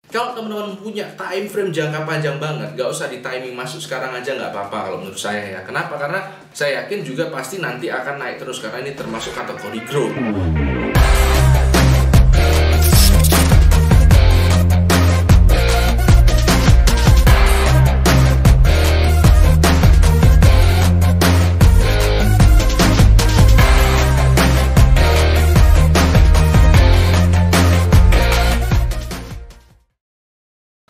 Kalau teman-teman punya time frame jangka panjang banget, gak usah di timing masuk sekarang aja nggak apa-apa kalau menurut saya ya. Kenapa? Karena saya yakin juga pasti nanti akan naik terus karena ini termasuk kategori growth.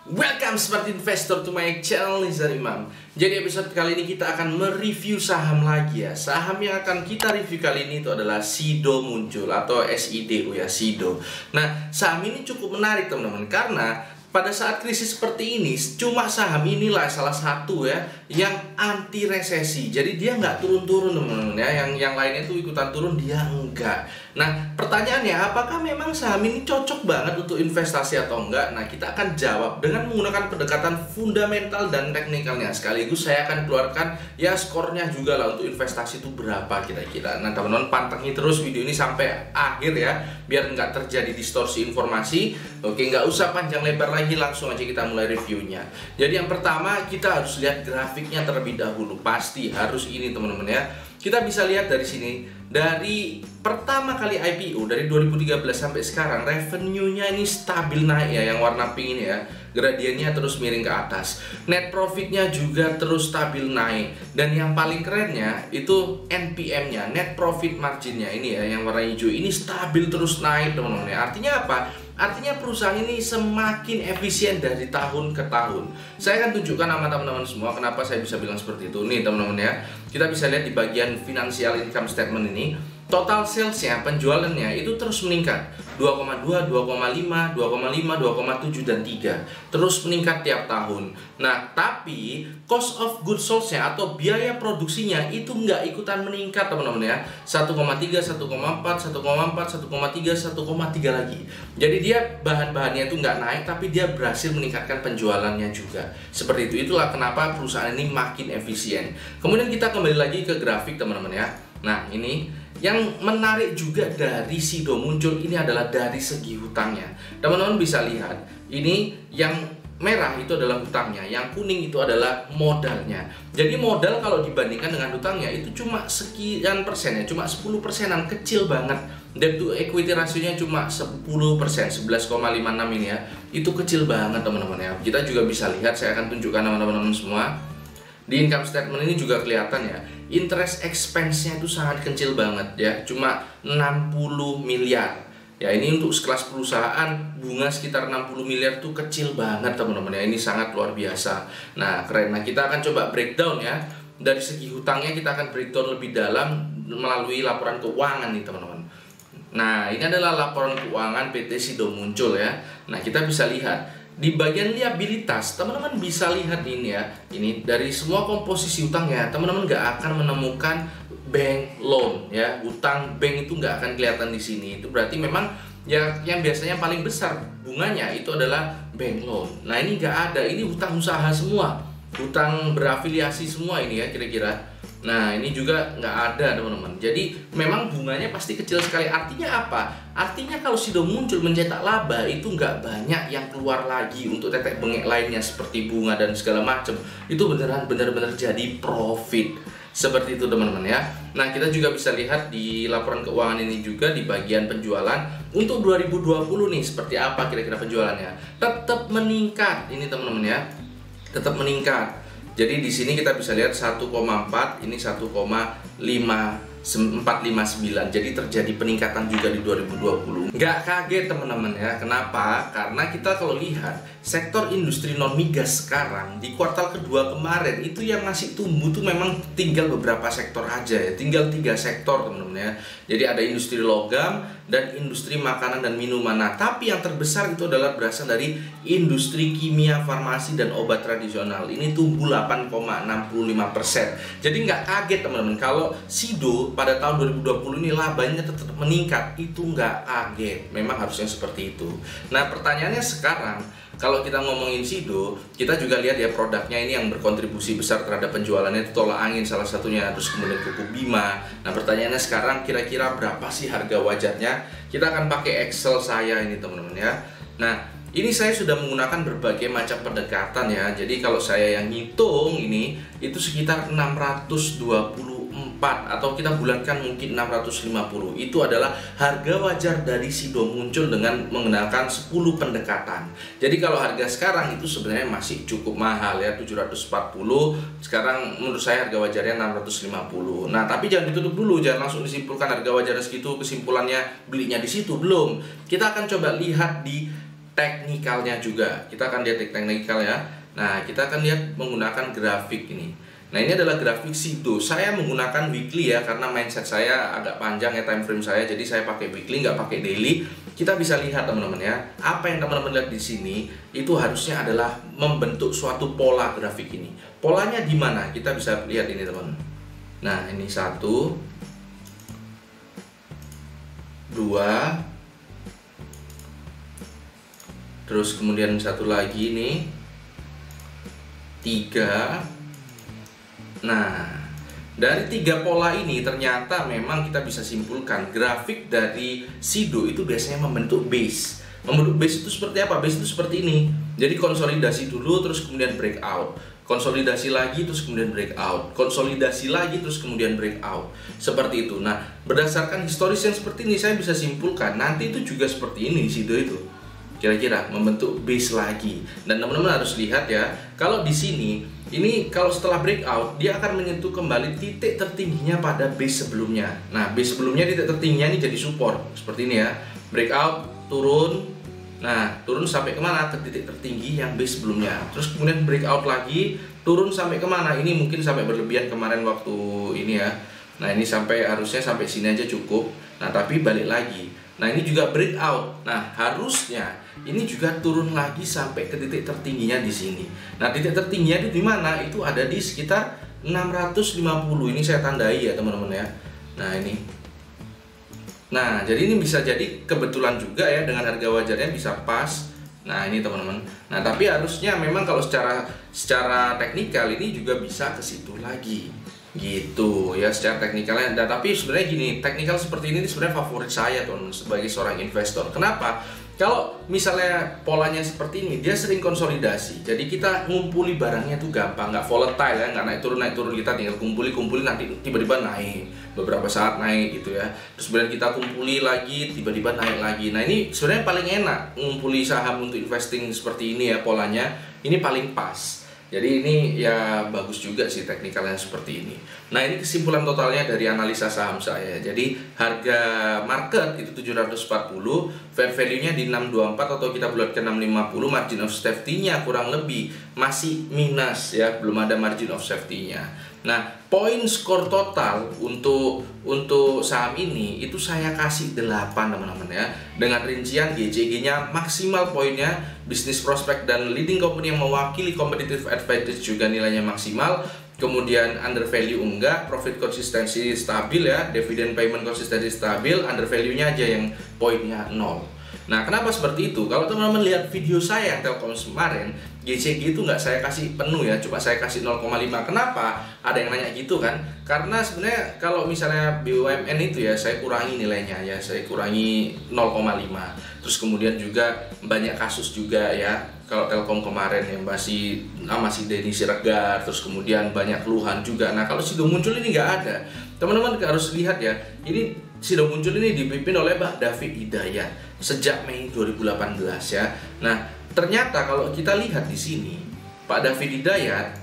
Welcome Smart Investor to my channel, Nizar Imam. Jadi episode kali ini kita akan mereview saham lagi ya. Saham yang akan kita review kali ini itu adalah Sido Muncul atau SIDO ya, Sido. Nah, saham ini cukup menarik teman-teman karena pada saat krisis seperti ini, cuma saham inilah salah satu ya yang anti resesi. Jadi dia nggak turun-turun teman-teman ya. Yang lainnya itu ikutan turun, dia enggak. Nah, pertanyaannya apakah memang saham ini cocok banget untuk investasi atau enggak? Nah, kita akan jawab dengan menggunakan pendekatan fundamental dan teknikalnya. Sekaligus saya akan keluarkan ya skornya juga lah untuk investasi itu berapa kira-kira. Nah, teman-teman pantengin terus video ini sampai akhir ya, biar nggak terjadi distorsi informasi. Oke, nggak usah panjang lebar lagi, langsung aja kita mulai reviewnya. Jadi yang pertama kita harus lihat grafiknya terlebih dahulu. Pasti harus ini teman-teman ya. Kita bisa lihat dari sini, dari pertama kali IPO dari 2013 sampai sekarang revenue-nya ini stabil naik ya, yang warna pink ini ya. Gradiennya terus miring ke atas. Net profit-nya juga terus stabil naik. Dan yang paling kerennya itu NPM-nya, net profit margin-nya ini ya, yang warna hijau ini stabil terus naik teman-teman ya. Artinya apa? Artinya perusahaan ini semakin efisien dari tahun ke tahun. Saya akan tunjukkan sama teman-teman semua kenapa saya bisa bilang seperti itu. Nih teman-teman ya, kita bisa lihat di bagian financial income statement ini, total salesnya, penjualannya itu terus meningkat 2,2, 2,5, 2,5, 2,7, dan 3. Terus meningkat tiap tahun. Nah, tapi cost of goods sold-nya atau biaya produksinya itu nggak ikutan meningkat teman-teman ya. 1,3, 1,4, 1,4, 1,3, 1,3 lagi. Jadi dia bahan-bahannya itu nggak naik, tapi dia berhasil meningkatkan penjualannya juga. Seperti itu, itulah kenapa perusahaan ini makin efisien. Kemudian kita kembali lagi ke grafik teman-teman ya. Nah, ini yang menarik juga dari Sido Muncul ini adalah dari segi hutangnya. Teman-teman bisa lihat, ini yang merah itu adalah hutangnya, yang kuning itu adalah modalnya. Jadi modal kalau dibandingkan dengan hutangnya itu cuma sekian persen ya, cuma 10%-an, kecil banget. Debt to equity rasionya cuma 10%, 11,56 ini ya. Itu kecil banget teman-teman ya. Kita juga bisa lihat, saya akan tunjukkan teman-teman semua. Di income statement ini juga kelihatan ya, interest expense-nya itu sangat kecil banget ya, cuma 60 miliar. Ya, ini untuk sekelas perusahaan bunga sekitar 60 miliar tuh kecil banget teman-teman ya. Ini sangat luar biasa. Nah, keren. Nah, kita akan coba breakdown ya. Dari segi hutangnya kita akan breakdown lebih dalam melalui laporan keuangan nih teman-teman. Nah, ini adalah laporan keuangan PT Sido Muncul ya. Nah, kita bisa lihat di bagian liabilitas, teman-teman bisa lihat ini ya. Ini dari semua komposisi hutangnya, teman-teman nggak akan menemukan bank loan ya. Hutang bank itu nggak akan kelihatan di sini. Itu berarti memang ya yang biasanya paling besar bunganya itu adalah bank loan. Nah, ini nggak ada. Ini hutang usaha semua, hutang berafiliasi semua ini ya kira-kira. Nah, ini juga nggak ada teman-teman. Jadi memang bunganya pasti kecil sekali. Artinya apa? Artinya kalau Sido Muncul mencetak laba itu nggak banyak yang keluar lagi untuk tetek bengek lainnya seperti bunga dan segala macam. Itu benar-benar jadi profit. Seperti itu teman-teman ya. Nah, kita juga bisa lihat di laporan keuangan ini juga di bagian penjualan untuk 2020 nih seperti apa kira-kira penjualannya. Tetap meningkat ini teman-teman ya. Tetap meningkat. Jadi di sini kita bisa lihat 1,4, ini 1,459. Jadi terjadi peningkatan juga di 2020. Nggak kaget teman-teman ya. Kenapa? Karena kita kalau lihat sektor industri non migas sekarang di kuartal kedua kemarin itu yang masih tumbuh tuh memang tinggal beberapa sektor aja ya. Tinggal 3 sektor teman-teman ya. Jadi ada industri logam dan industri makanan dan minuman. Nah, tapi yang terbesar itu adalah berasal dari industri kimia, farmasi, dan obat tradisional. Ini tumbuh 8,65%. Jadi nggak kaget teman-teman kalau Sido pada tahun 2020 ini labanya tetap meningkat. Itu nggak kaget. Memang harusnya seperti itu. Nah, pertanyaannya sekarang, kalau kita ngomongin Sido, kita juga lihat ya produknya ini yang berkontribusi besar terhadap penjualannya itu tolak angin salah satunya, terus kemudian Kuku Bima. Nah, pertanyaannya sekarang kira-kira berapa sih harga wajarnya? Kita akan pakai Excel saya ini teman-teman ya. Nah, ini saya sudah menggunakan berbagai macam pendekatan ya. Jadi kalau saya yang ngitung ini itu sekitar 624 atau kita bulatkan mungkin 650. Itu adalah harga wajar dari Sido Muncul dengan menggunakan 10 pendekatan. Jadi kalau harga sekarang itu sebenarnya masih cukup mahal ya, 740. Sekarang menurut saya harga wajarnya 650. Nah, tapi jangan ditutup dulu, jangan langsung disimpulkan harga wajarnya segitu, kesimpulannya belinya di situ. Belum. Kita akan coba lihat di teknikalnya juga. Kita akan lihat teknikal ya. Nah, kita akan lihat menggunakan grafik ini. Nah, ini adalah grafik Sido. Saya menggunakan weekly ya, karena mindset saya agak panjang ya time frame saya. Jadi saya pakai weekly, nggak pakai daily. Kita bisa lihat teman-teman ya. Apa yang teman-teman lihat di sini itu harusnya adalah membentuk suatu pola grafik ini. Polanya di mana? Kita bisa lihat ini teman. Nah, ini 1, 2, terus kemudian satu lagi nih 3. Nah, dari 3 pola ini ternyata memang kita bisa simpulkan grafik dari Sido itu biasanya membentuk base. Membentuk base itu seperti apa? Base itu seperti ini. Jadi konsolidasi dulu terus kemudian breakout. Konsolidasi lagi terus kemudian breakout. Konsolidasi lagi terus kemudian breakout. Seperti itu. Nah, berdasarkan historis yang seperti ini saya bisa simpulkan nanti itu juga seperti ini Sido itu. Kira-kira membentuk base lagi. Dan teman-teman harus lihat ya, kalau di sini ini kalau setelah breakout dia akan menyentuh kembali titik tertingginya pada base sebelumnya. Nah, base sebelumnya titik tertingginya ini jadi support seperti ini ya. Breakout turun. Nah, turun sampai kemana? Ke titik tertinggi yang base sebelumnya. Terus kemudian breakout lagi, turun sampai kemana? Ini mungkin sampai berlebihan kemarin waktu ini ya. Nah, ini harusnya sampai sini aja cukup. Nah, tapi balik lagi. Nah, ini juga breakout. Nah, harusnya ini juga turun lagi sampai ke titik tertingginya di sini. Nah, titik tertingginya itu di mana? Itu ada di sekitar 650. Ini saya tandai ya, teman-teman ya. Nah, ini. Nah, jadi ini bisa jadi kebetulan juga ya, dengan harga wajarnya bisa pas. Nah, ini teman-teman. Nah, tapi harusnya memang kalau secara teknikal ini juga bisa ke situ lagi. Gitu ya secara teknikalnya. Nah, tapi sebenarnya gini, teknikal seperti ini sebenarnya favorit saya teman-teman sebagai seorang investor. Kenapa? Kalau misalnya polanya seperti ini, dia sering konsolidasi. Jadi kita ngumpuli barangnya tuh gampang, nggak volatile ya, nggak naik turun kita tinggal kumpuli nanti tiba-tiba naik, beberapa saat naik gitu ya. Terus kemudian kita kumpuli lagi, tiba-tiba naik lagi. Nah, ini sebenarnya paling enak ngumpuli saham untuk investing seperti ini ya polanya. Ini paling pas. Jadi ini ya bagus juga sih teknikalnya seperti ini. Nah, ini kesimpulan totalnya dari analisa saham saya. Jadi harga market itu 740, fair value-nya di 624 atau kita bulatkan 650, margin of safety-nya kurang lebih masih minus ya, belum ada margin of safety-nya. Nah, poin skor total untuk saham ini itu saya kasih 8 teman-teman ya. Dengan rincian GCG-nya maksimal poinnya, bisnis prospect dan leading company yang mewakili competitive advantage juga nilainya maksimal. Kemudian under value enggak, profit konsistensi stabil ya, dividend payment konsistensi stabil, under value-nya aja yang poinnya 0. Nah, kenapa seperti itu? Kalau teman-teman lihat video saya Telkom kemarin, GCG itu nggak saya kasih penuh ya, cuma saya kasih 0,5. Kenapa? Ada yang nanya gitu kan? Karena sebenarnya kalau misalnya BUMN itu ya, saya kurangi nilainya ya, saya kurangi 0,5. Terus kemudian juga banyak kasus juga ya. Kalau Telkom kemarin yang masih Denny Siregar, terus kemudian banyak keluhan juga. Nah, kalau Sido Muncul ini nggak ada. Teman-teman harus lihat ya, ini Sido Muncul ini dipimpin oleh Pak David Hidayat sejak Mei 2018 ya. Nah, ternyata kalau kita lihat di sini Pak David Hidayat,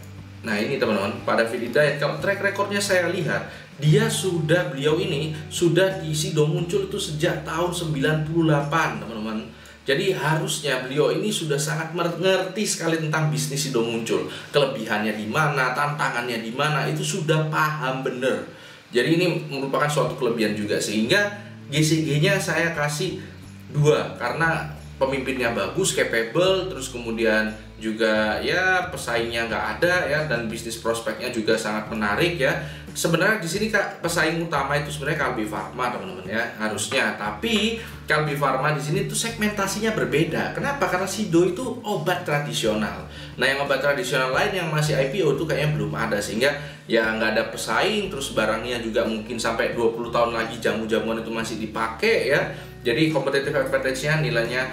nah ini teman-teman, Pak David Hidayat kalau track recordnya saya lihat, beliau ini sudah di Sido Muncul itu sejak tahun 98 teman-teman. Jadi harusnya beliau ini sudah sangat mengerti sekali tentang bisnis Sido Muncul, kelebihannya di mana, tantangannya di mana, itu sudah paham bener. Jadi ini merupakan suatu kelebihan juga, sehingga GCG-nya saya kasih 2 karena pemimpinnya bagus, capable, terus kemudian juga ya pesaingnya nggak ada ya, dan bisnis prospeknya juga sangat menarik ya. Sebenarnya di sini pesaing utama itu sebenarnya Kalbe Farma teman-teman ya, harusnya. Tapi Kalbe Farma di sini tuh segmentasinya berbeda. Kenapa? Karena Sido itu obat tradisional. Nah, yang obat tradisional lain yang masih IPO itu kayaknya belum ada, sehingga ya nggak ada pesaing. Terus barangnya juga mungkin sampai 20 tahun lagi jamu-jamuan itu masih dipakai ya. Jadi competitive advantage-nya nilainya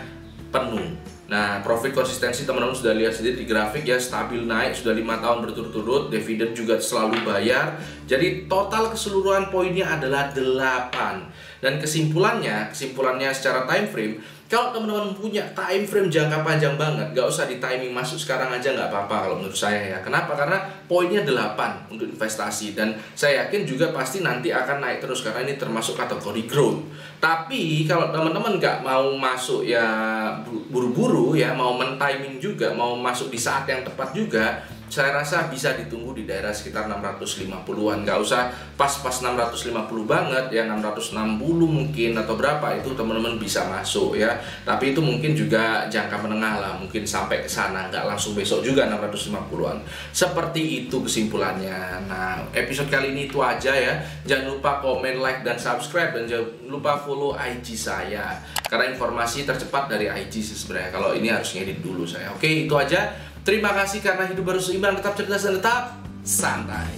penuh. Nah, profit konsistensi teman-teman sudah lihat sendiri di grafik ya, stabil naik sudah 5 tahun berturut-turut, dividen juga selalu bayar. Jadi total keseluruhan poinnya adalah 8. Dan kesimpulannya secara time frame, kalau teman-teman punya time frame jangka panjang banget, gak usah di timing masuk sekarang aja nggak apa-apa kalau menurut saya ya. Kenapa? Karena poinnya 8 untuk investasi, dan saya yakin juga pasti nanti akan naik terus karena ini termasuk kategori growth. Tapi kalau teman-teman nggak mau masuk ya buru-buru ya, mau men-timing juga, mau masuk di saat yang tepat juga, saya rasa bisa ditunggu di daerah sekitar 650-an. Nggak usah pas-pas 650 banget ya, 660 mungkin atau berapa, itu teman-teman bisa masuk ya. Tapi itu mungkin juga jangka menengah lah, mungkin sampai ke sana, nggak langsung besok juga 650-an. Seperti itu kesimpulannya. Nah, episode kali ini itu aja ya. Jangan lupa komen, like, dan subscribe, dan jangan lupa follow IG saya. Karena informasi tercepat dari IG sih sebenarnya. Kalau ini harus ngedit dulu saya. Oke, itu aja. Terima kasih karena hidup harus seimbang, tetap cerdas dan tetap santai.